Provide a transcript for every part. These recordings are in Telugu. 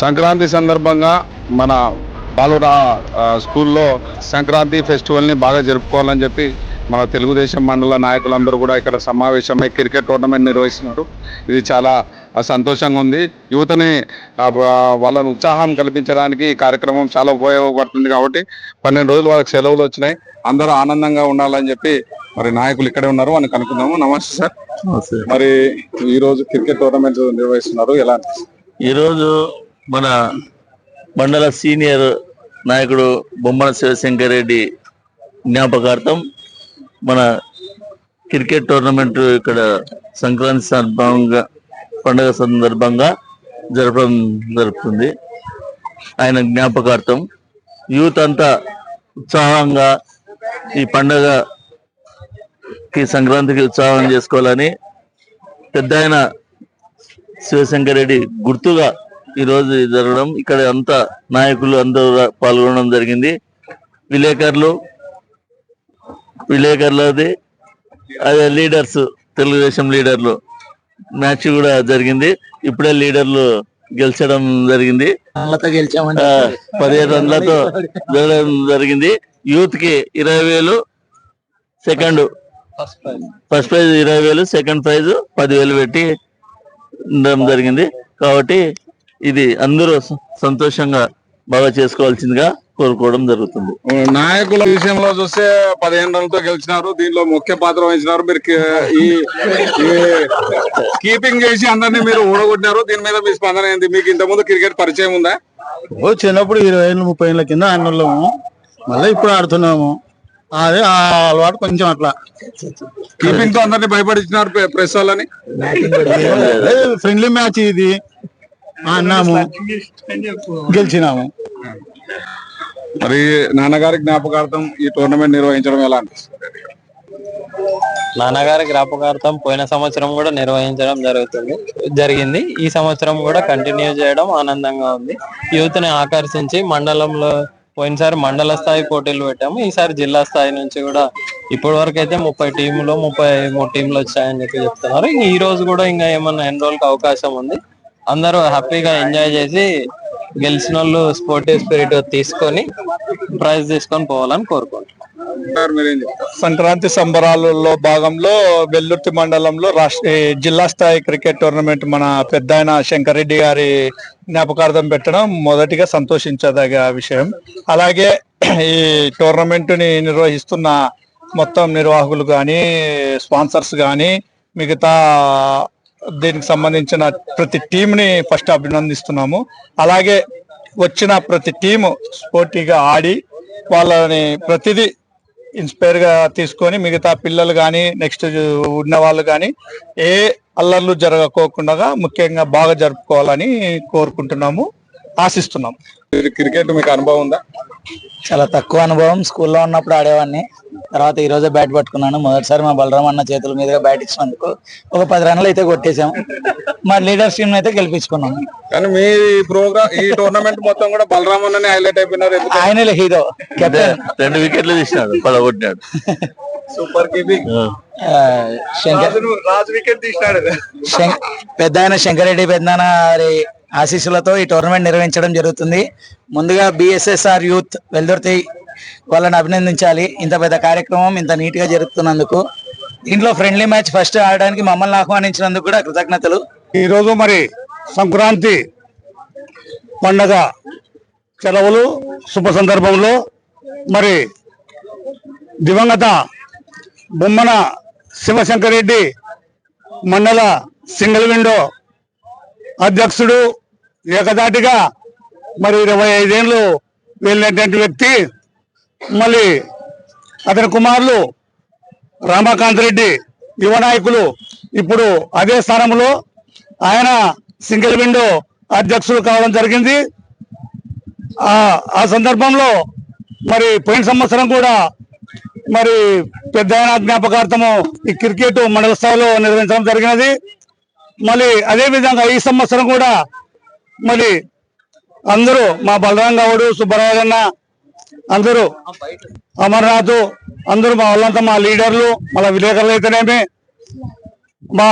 సంక్రాంతి సందర్భంగా మన బాలురా స్కూల్లో సంక్రాంతి ఫెస్టివల్ని బాగా జరుపుకోవాలని చెప్పి మన తెలుగుదేశం మండల నాయకులందరూ కూడా ఇక్కడ సమావేశమై క్రికెట్ టోర్నమెంట్ నిర్వహిస్తున్నారు. ఇది చాలా సంతోషంగా ఉంది. యువతని వాళ్ళని ఉత్సాహం కల్పించడానికి ఈ కార్యక్రమం చాలా ఉపయోగపడుతుంది. కాబట్టి 12 రోజులు వాళ్ళకి సెలవులు వచ్చినాయి. అందరూ ఆనందంగా ఉండాలని చెప్పి మరి నాయకులు ఇక్కడే ఉన్నారు, అని కనుక్కుందాము. నమస్తే సార్. మరి ఈ రోజు క్రికెట్ టోర్నమెంట్ నిర్వహిస్తున్నారు, ఎలా అనిపిస్తుంది? ఈరోజు మన మండల సీనియర్ నాయకుడు బొమ్మన శివశంకర్ రెడ్డి జ్ఞాపకార్థం మన క్రికెట్ టోర్నమెంట్ ఇక్కడ సంక్రాంతి సందర్భంగా పండుగ సందర్భంగా జరుపుతుంది. ఆయన జ్ఞాపకార్థం యూత్ అంతా ఉత్సాహంగా ఈ పండుగకి సంక్రాంతికి ఉత్సాహం చేసుకోవాలని పెద్ద ఆయన శివశంకర్ రెడ్డి గుర్తుగా ఈరోజు జరగడం, ఇక్కడ అంతా నాయకులు అందరూ పాల్గొనడం జరిగింది. విలేకరులది అదే లీడర్స్, తెలుగుదేశం లీడర్లు మ్యాచ్ కూడా జరిగింది. ఇప్పుడే లీడర్లు గెలిచడం జరిగింది, 15 రన్లతో గెలవడం జరిగింది. యూత్ కి 20,000, ఫస్ట్ ప్రైజ్ 20,000, సెకండ్ ప్రైజ్ 10,000 పెట్టి ఉండడం జరిగింది. కాబట్టి ఇది అందరూ సంతోషంగా బాగా చేసుకోవాల్సిందిగా కోరుకోవడం జరుగుతుంది. నాయకుల విషయంలో చూస్తే 15 రన్లతో గెలిచినారు, దీనిలో ముఖ్య పాత్ర వహించినారు. మీరు ఈ కీపింగ్ చేసి అందరినీ మీరు ఓడగొట్టినారు. దీని మీద మీ స్పందన ఏంది? మీకు ఇంతకుముందు క్రికెట్ పరిచయం ఉందా? చిన్నప్పుడు 20 ఏళ్ళు 30 ఏళ్ళ కింద ఆడినోళ్ళము, మళ్ళీ ఇప్పుడు ఆడుతున్నాము. అదే ఆ అలవాటు కొంచెం అట్లా. కీపింగ్ తో అందరినీ భయపడిచ్చినారు ప్రెస్ వాళ్ళని. ఫ్రెండ్లీ మ్యాచ్ ఇది, అన్నాము, గెలిచినాము. మరి నాన్నగారి జ్ఞాపకార్థం ఈ టోర్నమెంట్ నిర్వహించడం ఎలా అనిపిస్తుంది? నాన్నగారి జ్ఞాపకార్థం పోయిన సంవత్సరం కూడా నిర్వహించడం జరిగింది. ఈ సంవత్సరం కూడా కంటిన్యూ చేయడం ఆనందంగా ఉంది. యూత్ ని ఆకర్షించి మండలంలో పోయినసారి మండల స్థాయి పోటీలు పెట్టాము. ఈసారి జిల్లా స్థాయి నుంచి కూడా ఇప్పటి వరకు అయితే 30 టీంలు 33 టీంలు వచ్చాయని చెప్తున్నారు. ఈ రోజు కూడా ఇంకా ఏమన్నా ఎన్రోల్కి అవకాశం ఉంది. అందరూ హ్యాపీగా ఎంజాయ్ చేసి గెలిచిన వాళ్ళు స్పోర్టివ్ స్పిరిట్ తీసుకొని ప్రైజ్ తీసుకొని పోవాలని కోరుకుంటున్నాం. సంక్రాంతి సంబరాలలో భాగంలో వెల్లుర్తి మండలంలో జిల్లా స్థాయి క్రికెట్ టోర్నమెంట్ మన పెద్ద ఆయన శంకర్ రెడ్డి గారి జ్ఞాపకార్థం పెట్టడం మొదటిగా సంతోషించదగ విషయం. అలాగే ఈ టోర్నమెంట్ ని నిర్వహిస్తున్న మొత్తం నిర్వాహకులు కానీ, స్పాన్సర్స్ కానీ, మిగతా దీనికి సంబంధించిన ప్రతి టీంని ఫస్ట్ అభినందిస్తున్నాము. అలాగే వచ్చిన ప్రతి టీము స్పోర్టివ్గా ఆడి వాళ్ళని ప్రతిదీ ఇన్స్పైర్ గా తీసుకొని మిగతా పిల్లలు కానీ, నెక్స్ట్ ఉన్న వాళ్ళు కానీ ఏ అల్లర్లు జరగకోకుండా ముఖ్యంగా బాగా జరుపుకోవాలని కోరుకుంటున్నాము, ఆశిస్తున్నాం. క్రికెట్ మీకు అనుభవం ఉందా? చాలా తక్కువ అనుభవం. స్కూల్లో ఉన్నప్పుడు ఆడేవాడిని. తర్వాత ఈ రోజే బ్యాట్ పట్టుకున్నాను. మొదటిసారి మా బలరాం అన్న చేతుల మీదుగా బ్యాట్ ఇచ్చినందుకు ఒక 10 రన్లు అయితే కొట్టేశాము. మా లీడర్స్ టీం అయితే గెలిపించుకున్నాము. కానీ మీ ప్రోగ్రామ్ ఈ టోర్నమెంట్ మొత్తం కూడా బలరాం అన్ననే హైలైట్ అయిపోయినారు. ఆయనే హీరో, కెప్టెన్. 2 వికెట్లు తీసినాడు, పడగొట్టినాడు. Super keeping. రాజు వికెట్ తీసినాడు. పెద్ద ఆయన శంకర్ రెడ్డి పెద్దనాన్న ఆశీస్సులతో ఈ టోర్నమెంట్ నిర్వహించడం జరుగుతుంది. ముందుగా BSSR యూత్ వెల్దుర్తి వాళ్ళని అభినందించాలి. ఇంత పెద్ద కార్యక్రమం ఇంత నీట్ గా జరుగుతున్నందుకు. దీంట్లో ఫ్రెండ్లీ మ్యాచ్ ఫస్ట్ ఆడడానికి మమ్మల్ని ఆహ్వానించినందుకు కూడా కృతజ్ఞతలు. ఈ రోజు మరి సంక్రాంతి పండగ సెలవులు శుభ సందర్భంలో మరి దివంగత బొమ్మన శివశంకర్ రెడ్డి మండల సింగిల్ విండో అధ్యక్షుడు, ఏకదాటిగా మరి 25 ఏళ్ళు వెళ్ళినటువంటి వ్యక్తి, మళ్ళీ అతని కుమారులు రామకాంత్ రెడ్డి యువ నాయకులు ఇప్పుడు అదే స్థానంలో ఆయన సింగిల్ విండో అధ్యక్షులు కావడం జరిగింది. ఆ సందర్భంలో మరి పోయిన సంవత్సరం కూడా మరి పెద్ద జ్ఞాపకార్థము ఈ క్రికెట్ మండల స్థాయిలో నిర్వహించడం జరిగినది. మళ్ళీ అదే విధంగా ఈ సంవత్సరం కూడా మరి అందరూ మా బలరాం గౌడు, సుబ్బరాజన్న, అందరూ అమర్నాథ్, అందరూ మా వాళ్ళంతా మా లీడర్లు, మళ్ళీ విలేకరులు అయితేనేమి, మా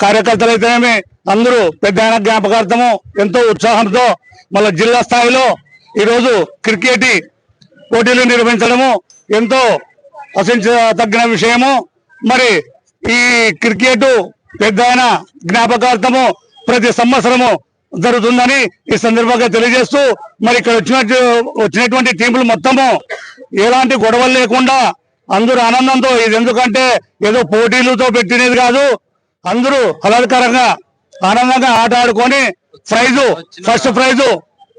కార్యకర్తలు అయితేనేమి అందరూ పెద్ద జ్ఞాపకార్థము ఎంతో ఉత్సాహంతో మళ్ళీ జిల్లా స్థాయిలో ఈరోజు క్రికెట్ పోటీలు నిర్వహించడము ఎంతో ఆశించదగిన విషయము. మరి ఈ క్రికెట్ పెద్ద జ్ఞాపకార్థము ప్రతి సంవత్సరము జరుగుతుందని ఈ సందర్భంగా తెలియజేస్తూ, మరి ఇక్కడ వచ్చినటువంటి టీములు మొత్తము ఎలాంటి గొడవలు లేకుండా అందరూ ఆనందంతో, ఇది ఎందుకంటే ఏదో పోటీలతో పెట్టినది కాదు, అందరూ ఆహ్లాదకరంగా ఆనందంగా ఆట ఆడుకొని ఫస్ట్ ప్రైజు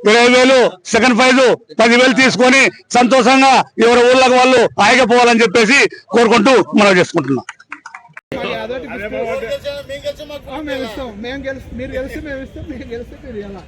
20,000, సెకండ్ ప్రైజు 10,000 తీసుకొని సంతోషంగా ఎవరి ఊళ్ళకి వాళ్ళు హాయిగా పోవాలని చెప్పేసి కోరుకుంటూ మనం చేసుకుంటున్నాం. మీరు గెలిస్తే మేము ఇస్తాం, మీరు గెలిస్తే మీరు ఎలా